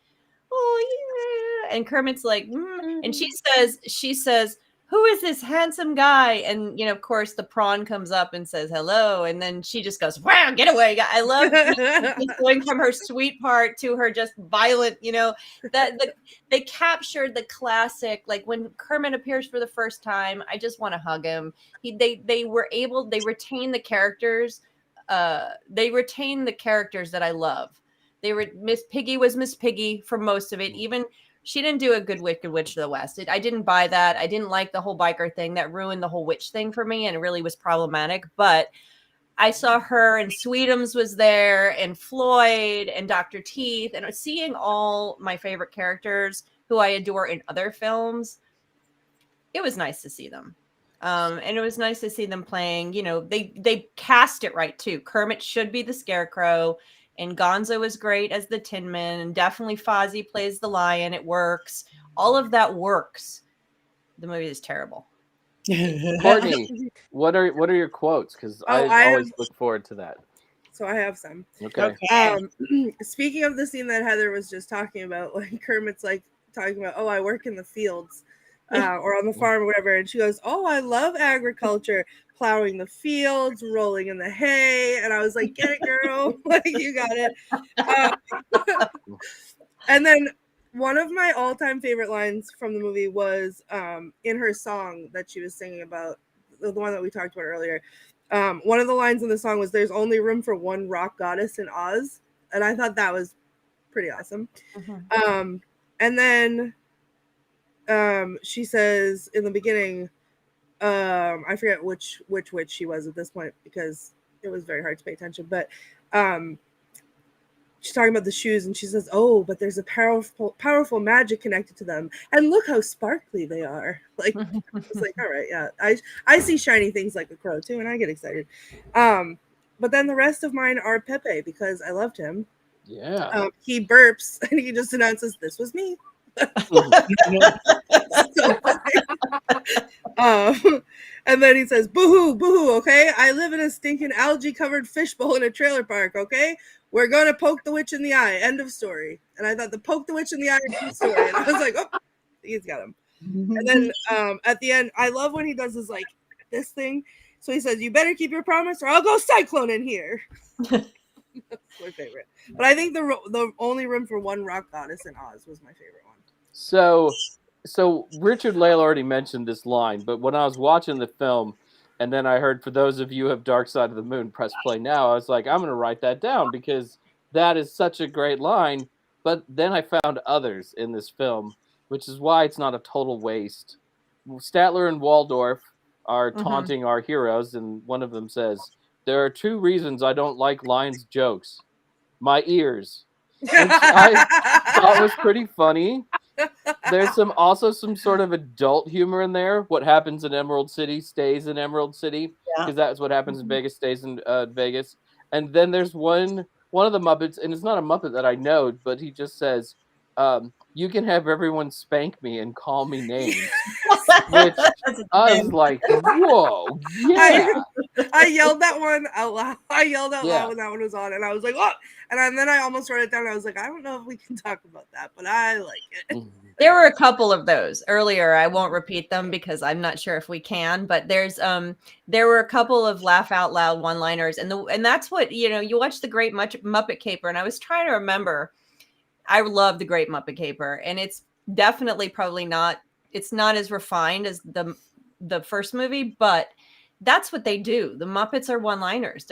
oh yeah, and Kermit's like, and she says, who is this handsome guy? And of course the prawn comes up and says hello, and then she just goes, wow, get away. I love going from her sweet part to her just violent, they captured the classic, like when Kermit appears for the first time, I just want to hug him. They retain the characters. They retain the characters that I love. Miss Piggy was Miss Piggy for most of it. Even she didn't do a good Wicked Witch of the West. I didn't buy that. I didn't like the whole biker thing. That ruined the whole witch thing for me, and it really was problematic. But I saw her, and Sweetums was there, and Floyd, and Dr. Teeth, and seeing all my favorite characters who I adore in other films, it was nice to see them. And it was nice to see them playing, they cast it right too. Kermit should be the Scarecrow, and Gonzo is great as the Tin Man, and definitely Fozzie plays the lion. It works. All of that works. The movie is terrible.
Courtney, what are your quotes? Because I always look forward to that.
So I have some.
Okay.
Speaking of the scene that Heather was just talking about, like Kermit's like talking about, I work in the fields. Or on the farm or whatever, and she goes, I love agriculture, plowing the fields, rolling in the hay, and I was like, get it, girl. Like, you got it. And then one of my all-time favorite lines from the movie was in her song that she was singing about, the one that we talked about earlier. One of the lines in the song was, there's only room for one rock goddess in Oz, and I thought that was pretty awesome. Mm-hmm. And then she says in the beginning, I forget which witch she was at this point because it was very hard to pay attention, but she's talking about the shoes, and she says, but there's a powerful magic connected to them, and look how sparkly they are. Like, it's like, all right, yeah, I see shiny things like a crow too, and I get excited. But then the rest of mine are Pepe, because I loved him.
Yeah.
He burps and he just announces, this was me. And then he says, boo-hoo, okay? I live in a stinking algae-covered fishbowl in a trailer park, okay? We're gonna poke the witch in the eye. End of story. And I thought the poke the witch in the eye is the story. And I was like, he's got him. And then at the end, I love when he does this, like, this thing. So he says, you better keep your promise or I'll go cyclone in here. That's my favorite. But I think the only room for one rock goddess in Oz was my favorite one.
So Richard-Lael already mentioned this line, but when I was watching the film, and then I heard, for those of you who have Dark Side of the Moon, press play now, I was like, I'm going to write that down because that is such a great line. But then I found others in this film, which is why it's not a total waste. Statler and Waldorf are taunting our heroes, and one of them says, there are two reasons I don't like Lion's jokes. My ears. Which I thought was pretty funny. There's also some sort of adult humor in there. What happens in Emerald City stays in Emerald City, because that's what happens in Vegas stays in Vegas. And then there's one of the Muppets, and it's not a Muppet that I know, but he just says, you can have everyone spank me and call me names. Which I was like, whoa, yeah.
I yelled that one out loud. I yelled out loud when that one was on, and I was like, oh! And then I almost wrote it down. I was like, I don't know if we can talk about that, but I like it.
There were a couple of those earlier. I won't repeat them because I'm not sure if we can, but there were a couple of laugh out loud one-liners, and that's what, you watch The Great Muppet Caper, and I was trying to remember. I love The Great Muppet Caper, and it's definitely it's not as refined as the first movie, but that's what they do. The Muppets are one-liners.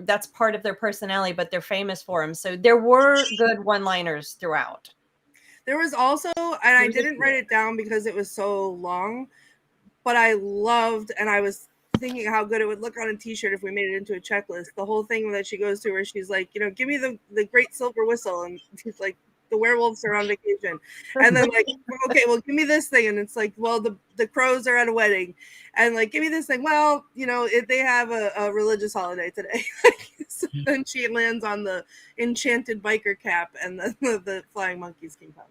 That's part of their personality, but they're famous for them. So there were good one-liners throughout.
There was also, and I didn't write it down because it was so long, but I loved, and I was thinking how good it would look on a t-shirt if we made it into a checklist. The whole thing that she goes to where she's like, give me the great silver whistle, and he's like, the werewolves are on vacation, and then like, okay, well, give me this thing, and it's like, well, the crows are at a wedding, and like, give me this thing. Well, they have a religious holiday today. So then she lands on the enchanted biker cap, and the flying monkeys can come.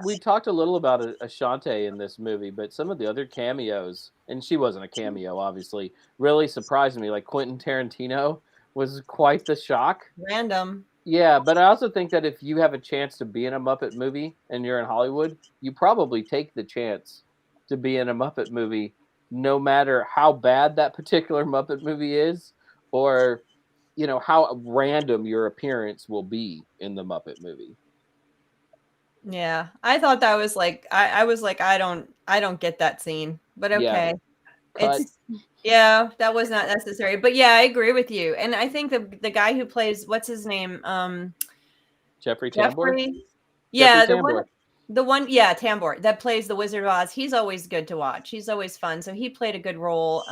We talked a little about Ashanti in this movie, but some of the other cameos, and she wasn't a cameo, obviously, really surprised me. Like Quentin Tarantino was quite the shock.
Random.
Yeah, but I also think that if you have a chance to be in a Muppet movie and you're in Hollywood, you probably take the chance to be in a Muppet movie, no matter how bad that particular Muppet movie is, or how random your appearance will be in the Muppet movie.
Yeah, I thought that was like I was like I don't get that scene, but okay.
Cut.
That was not necessary. But yeah, I agree with you. And I think the guy who plays, what's his name?
Jeffrey Tambor?
Yeah,
Tambor.
Tambor, that plays the Wizard of Oz. He's always good to watch. He's always fun. So he played a good role.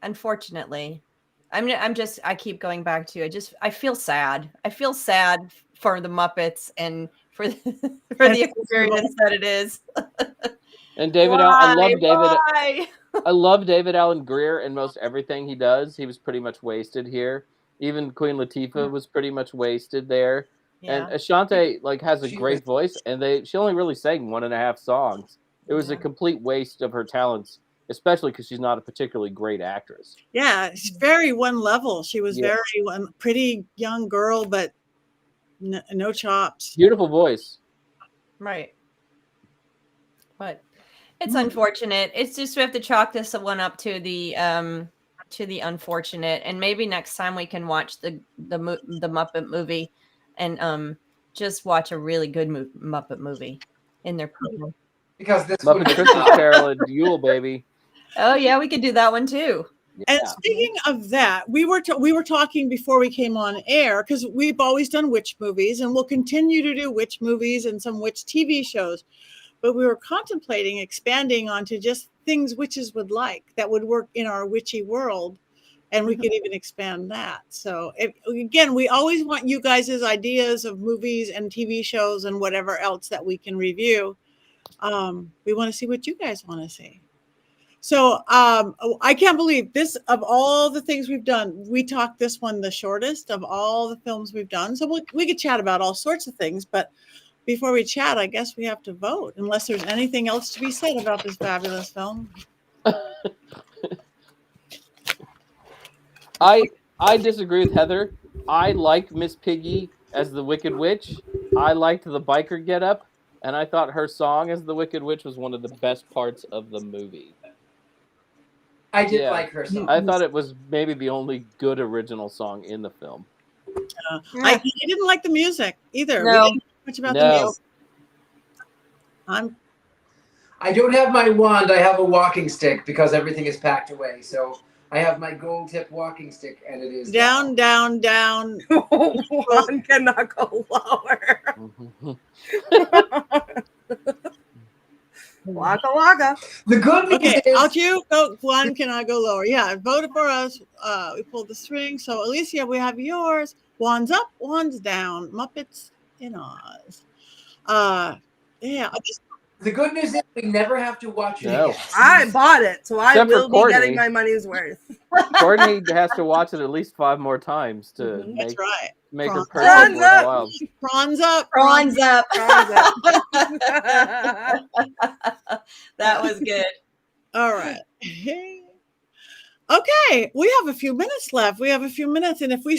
Unfortunately, I keep going back to I feel sad. I feel sad for the Muppets and for the experience that it is.
And David, I love David. I love David Alan Grier in most everything he does. He was pretty much wasted here. Even Queen Latifah was pretty much wasted there. Yeah. And Ashanti has a great voice, and she only really sang 1.5 songs. It was a complete waste of her talents, especially because she's not a particularly great actress.
Yeah, she's very one level. She was very one pretty young girl, but no chops.
Beautiful voice.
Right. But it's unfortunate. It's just we have to chalk this one up to the unfortunate, and maybe next time we can watch the Muppet movie, and just watch a really good Muppet movie in their program.
Because this
Muppet Christmas Carol and Yule, baby.
Oh yeah, we could do that one too.
Yeah. And speaking of that, we were talking before we came on air, because we've always done witch movies, and we'll continue to do witch movies and some witch TV shows. But we were contemplating expanding onto just things witches would like that would work in our witchy world. And we could even expand that. So again, we always want you guys' ideas of movies and TV shows and whatever else that we can review. We want to see what you guys want to see. So I can't believe this, of all the things we've done, we talked this one the shortest of all the films we've done. So we could chat about all sorts of things, but before we chat, I guess we have to vote, unless there's anything else to be said about this fabulous film.
I disagree with Heather. I liked Miss Piggy as the Wicked Witch. I liked the biker getup, and I thought her song as the Wicked Witch was one of the best parts of the movie.
I did like her song.
I thought it was maybe the only good original song in the film.
I didn't like the music either.
No.
We didn't know much about the music.
I don't have my wand. I have a walking stick because everything is packed away. So I have my gold tip walking stick, and it is
down.
One cannot go lower. Waka waka.
The good news is,
out you go. One cannot go lower. Yeah, voted for us. We pulled the string. So Alicia, we have yours. Wands up, wands down. Muppets in Oz.
The good news is we never have to watch it
No.
again.
I bought it, so I
Except for
will be
Courtney.
getting my money's worth.
Courtney has to watch it at least 5 more times to
That's right.
make her
Prawns
purchase
up.
worthwhile.
Prawns up.
Prawns up.
Prawns
That was good.
All right. Okay, we have a few minutes left. And if we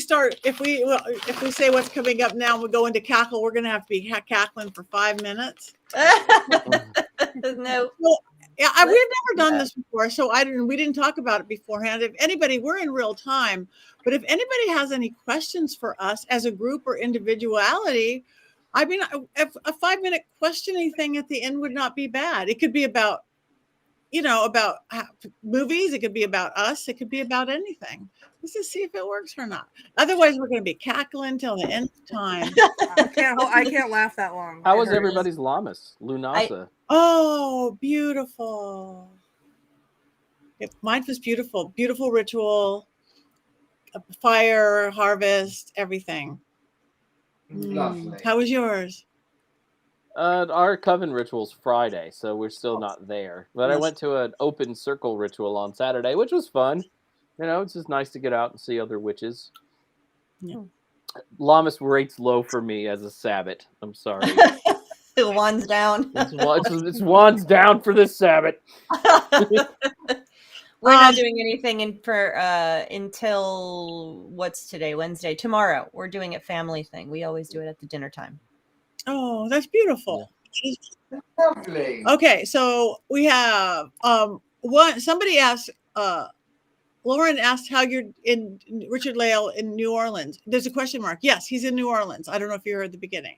say what's coming up now, we go into cackle. We're going to have to be cackling for 5 minutes.
No.
Well, yeah, we've never done this before, so we didn't talk about it beforehand. If anybody, we're in real time, but if anybody has any questions for us as a group or individuality, I mean, if a 5-minute questioning thing at the end would not be bad. It could be about movies. It could be about us. It could be about anything. Let's just see if it works or not. Otherwise, we're going to be cackling till the end of time.
I can't laugh that long.
How was everybody's Lammas? Lunasa.
Oh, beautiful. Mine was beautiful. Beautiful ritual. fire, harvest, everything.
Lovely.
How was yours?
Our Coven ritual's Friday, so we're still
Oh.
not there. But I
Yes.
went to an open circle ritual on Saturday, which was fun. You know, it's just nice to get out and see other witches.
Yeah.
Lammas rates low for me as a Sabbath. I'm sorry.
The one's down.
It's wands down for this Sabbath.
We're not doing anything until what's today? Wednesday. Tomorrow. We're doing a family thing. We always do it at the dinner time.
Oh, that's beautiful.
Lovely.
Okay, so we have somebody asked Lauren asked how you're in Richard-Lael in New Orleans. There's a question mark. Yes, he's in New Orleans. I don't know if you heard the beginning.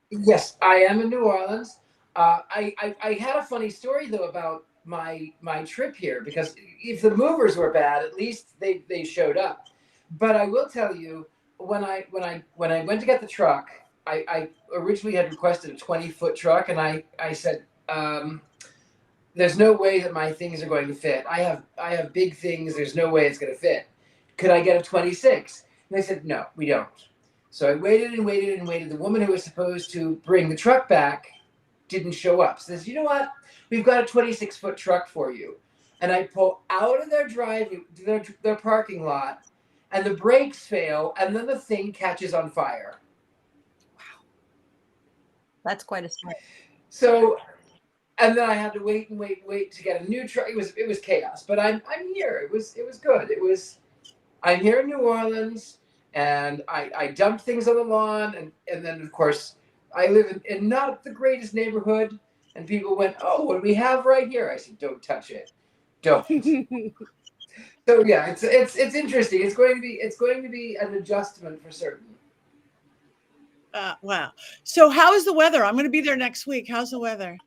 Yes, I am in New Orleans. I had a funny story though about my trip here, because if the movers were bad, at least they showed up. But I will tell you, when I went to get the truck, I originally had requested a 20-foot truck, and I said, there's no way that my things are going to fit. I have big things. There's no way it's going to fit. Could I get a 26? And they said, no, we don't. So I waited and waited and waited. The woman who was supposed to bring the truck back didn't show up. So says, you know what? We've got a 26-foot truck for you. And I pull out of their their parking lot, and the brakes fail, and then the thing catches on fire.
That's quite a story.
So, and then I had to wait to get a new truck. It was chaos, but I'm here. It was good. I'm here in New Orleans, and I dumped things on the lawn, and then of course I live in not the greatest neighborhood, and people went, oh, what do we have right here? I said, don't touch it, don't. So yeah, it's interesting. It's going to be an adjustment for certain.
Wow. So how is the weather? I'm going to be there next week. How's the weather?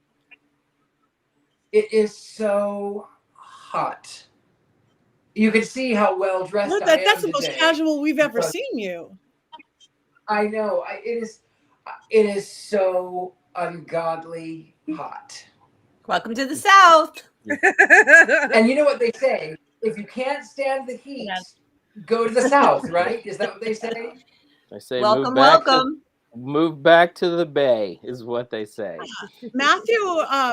It is so hot. You can see how well dressed I am.
That's the most casual we've ever seen you.
I know. It is so ungodly hot.
Welcome to the South.
And you know what they say? If you can't stand the heat, go to the South, right? Is that what they say?
They say
welcome.
Move back to the Bay is what they say.
Matthew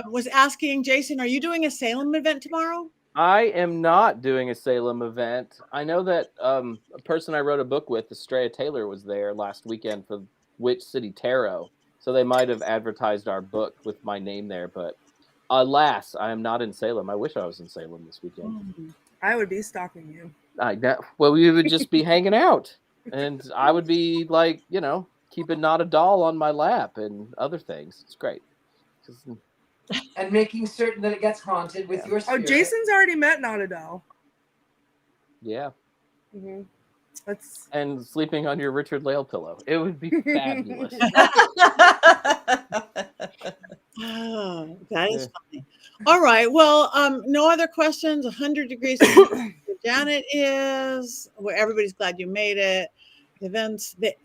was asking Jason, are you doing a Salem event tomorrow?
I am not doing a Salem event. I know that a person I wrote a book with, Estrella Taylor, was there last weekend for Witch City Tarot. So they might have advertised our book with my name there. But alas, I am not in Salem. I wish I was in Salem this weekend.
I would be stalking you.
Well, we would just be hanging out. And I would be like, keeping Not a Doll on my lap and other things. It's great.
And making certain that it gets haunted with your spirit.
Oh, Jason's already met Not a Doll.
Yeah.
Mm-hmm.
And sleeping on your Richard-Lael pillow. It would be fabulous.
Oh, that is funny. All right. Well, no other questions. 100 degrees. Janet is where everybody's glad you made it. Events that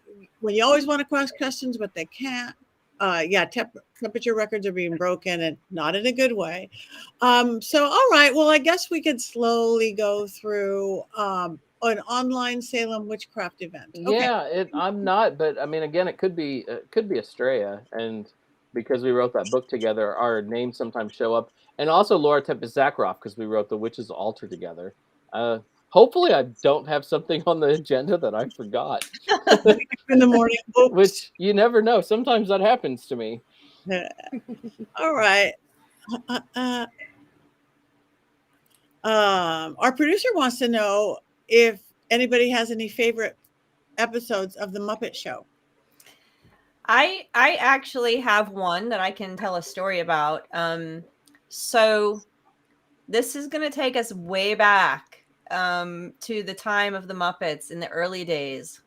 when you always want to ask questions, but they can't. Temperature records are being broken, and not in a good way. So, all right. Well, I guess we could slowly go through an online Salem witchcraft event. Okay.
Yeah, I'm not, but I mean, again, it could be Estrella, and because we wrote that book together, our names sometimes show up, and also Laura Tempest Zakharoff, because we wrote The Witch's Altar together. Hopefully, I don't have something on the agenda that I forgot.
In the morning,
which you never know. Sometimes that happens to me.
All right. Our producer wants to know if anybody has any favorite episodes of The Muppet Show.
I actually have one that I can tell a story about. So this is going to take us way back to the time of the Muppets in the early days.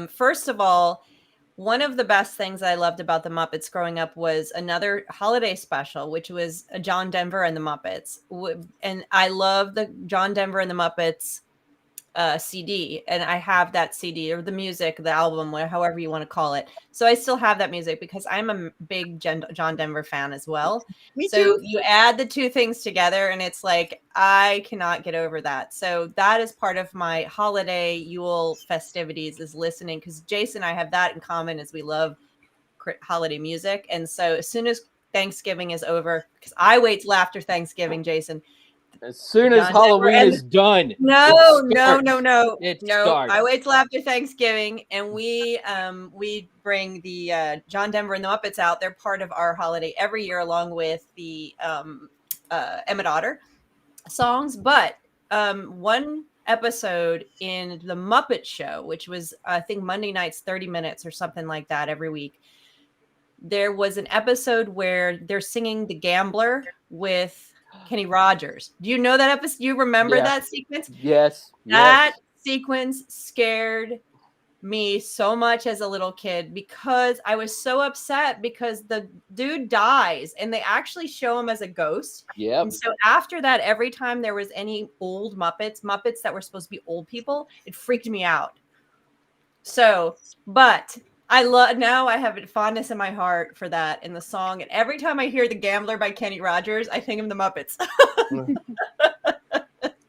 First of all, one of the best things I loved about the Muppets growing up was another holiday special, which was John Denver and the Muppets. And I love the John Denver and the Muppets CD, and I have that CD or the music, the album, however you want to call it. So I still have that music because I'm a big John Denver fan as well.
Me
So
too.
you add the two things together and it's like, I cannot get over that. So that is part of my holiday Yule festivities, is listening, because Jason and I have that in common, as we love holiday music. And so as soon as Thanksgiving is over, because I wait till after Thanksgiving, Jason.
As soon as
John
Halloween
Denver
is done.
No.
It
No,
starts.
I wait till after Thanksgiving, and we bring the John Denver and the Muppets out. They're part of our holiday every year, along with the Emmett Otter songs. But one episode in the Muppet Show, which was I think Monday nights, 30 minutes or something like that every week, there was an episode where they're singing The Gambler with Kenny Rogers. Do you know that episode? You remember that sequence?
Yes.
That sequence scared me so much as a little kid, because I was so upset because the dude dies and they actually show him as a ghost.
Yep.
And so after that, every time there was any old Muppets that were supposed to be old people, it freaked me out. So, but I have a fondness in my heart for that in the song. And every time I hear The Gambler by Kenny Rogers, I think of the Muppets.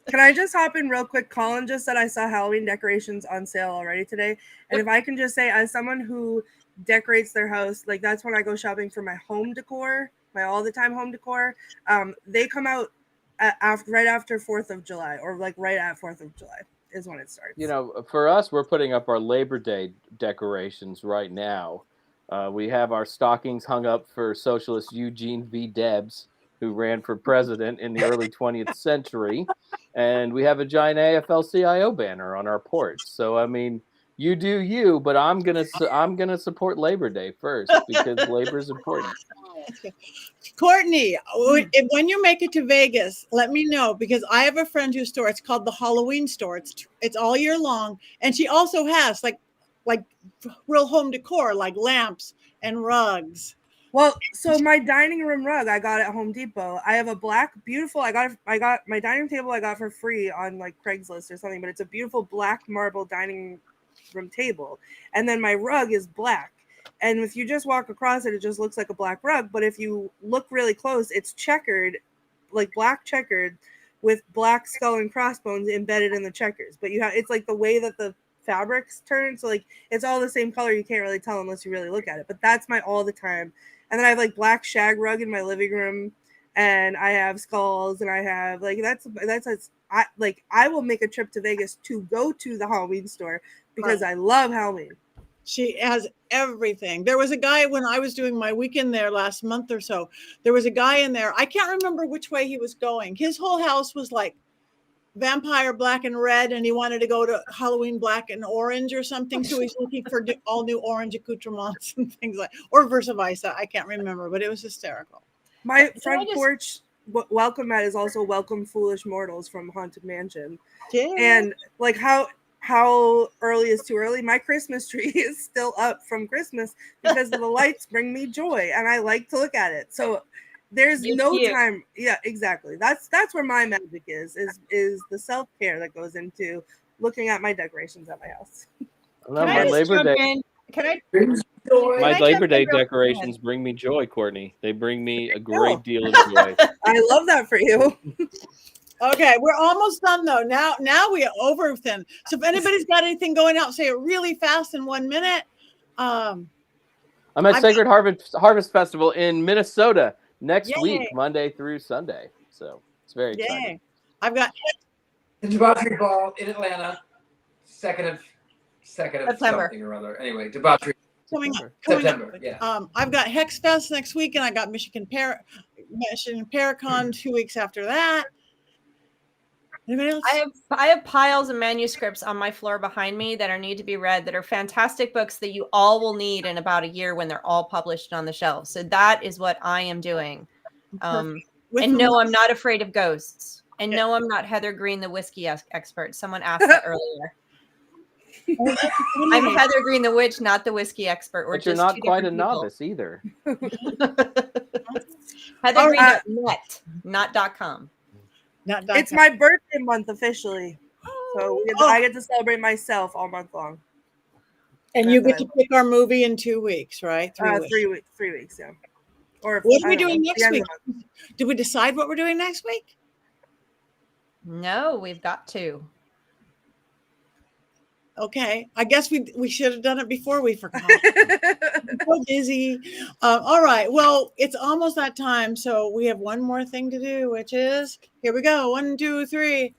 Can I just hop in real quick? Colin just said I saw Halloween decorations on sale already today. And if I can just say, as someone who decorates their house, like that's when I go shopping for my home decor, my all the time home decor. They come out right after 4th of July, or like right at 4th of July is when it starts.
You know, for us, we're putting up our Labor Day decorations right now. We have our stockings hung up for socialist Eugene V. Debs, who ran for president in the early 20th century. And we have a giant AFL-CIO banner on our porch. So, I mean, you do you, but I'm gonna support Labor Day first, because labor is important.
Courtney, when you make it to Vegas, let me know, because I have a friend whose store, it's called the Halloween store. It's all year long, and she also has like real home decor, like lamps and rugs.
Well, so my dining room rug I got at Home Depot. I have a black, beautiful. I got my dining table I got for free on like Craigslist or something, but it's a beautiful black marble dining room table, and then my rug is black. And if you just walk across it, it just looks like a black rug. But if you look really close, it's checkered, like black checkered, with black skull and crossbones embedded in the checkers. But it's like the way that the fabrics turn, so like it's all the same color. You can't really tell unless you really look at it. But that's my all the time. And then I have like black shag rug in my living room, and I have skulls, and I have like I will make a trip to Vegas to go to the Halloween store because I love Halloween.
She has everything. There was a guy when I was doing my weekend there last month or so. There was a guy in there. I can't remember which way he was going. His whole house was like vampire black and red, and he wanted to go to Halloween black and orange or something. So he's looking for all new orange accoutrements and things like, or versa versa. I can't remember, but it was hysterical.
My front porch welcome mat is also Welcome Foolish Mortals from Haunted Mansion.
Yeah.
And like how early is too early? My Christmas tree is still up from Christmas because the lights bring me joy, and I like to look at it. So there's no time. Yeah, exactly. That's where my magic is the self-care that goes into looking at my decorations at my house.
My Labor Day decorations bring me joy, Courtney. They bring me a great deal of joy.
I love that for you.
Okay, we're almost done though. Now we are over thin. So if anybody's got anything going out, say it really fast in 1 minute.
I'm at Sacred Harvest Festival in Minnesota next week, Monday through Sunday. So it's very exciting.
I've got
the Debauchery Ball in Atlanta, second of
September.
something or other. Anyway, Debauchery.
Coming
September.
up.
Yeah.
I've got Hex Fest next week, and I got Michigan Paracon 2 weeks after that. Anybody else?
I have piles of manuscripts on my floor behind me that need to be read, that are fantastic books that you all will need in about a year when they're all published on the shelves. So that is what I am doing. And no, I'm not afraid of ghosts. And no, I'm not Heather Greene, the whiskey expert. Someone asked that earlier. I'm Heather Greene, the witch, not the whiskey expert.
But you're not quite a novice either.
HeatherGreene.net, not .com.
It's my birthday month officially. So
Oh.
I get to celebrate myself all month long.
And you get to pick our movie in 2 weeks, right? 3 weeks.
3 weeks. 3 weeks, yeah. Or
What are
I
we
don't
doing
know,
next
the end
week?
of the month.
Did we decide what we're doing next week?
No, we've got to.
Okay, I guess we should have done it before we forgot. I'm so busy. All right, well, it's almost that time, so we have one more thing to do, which is here we go. 1, 2, 3.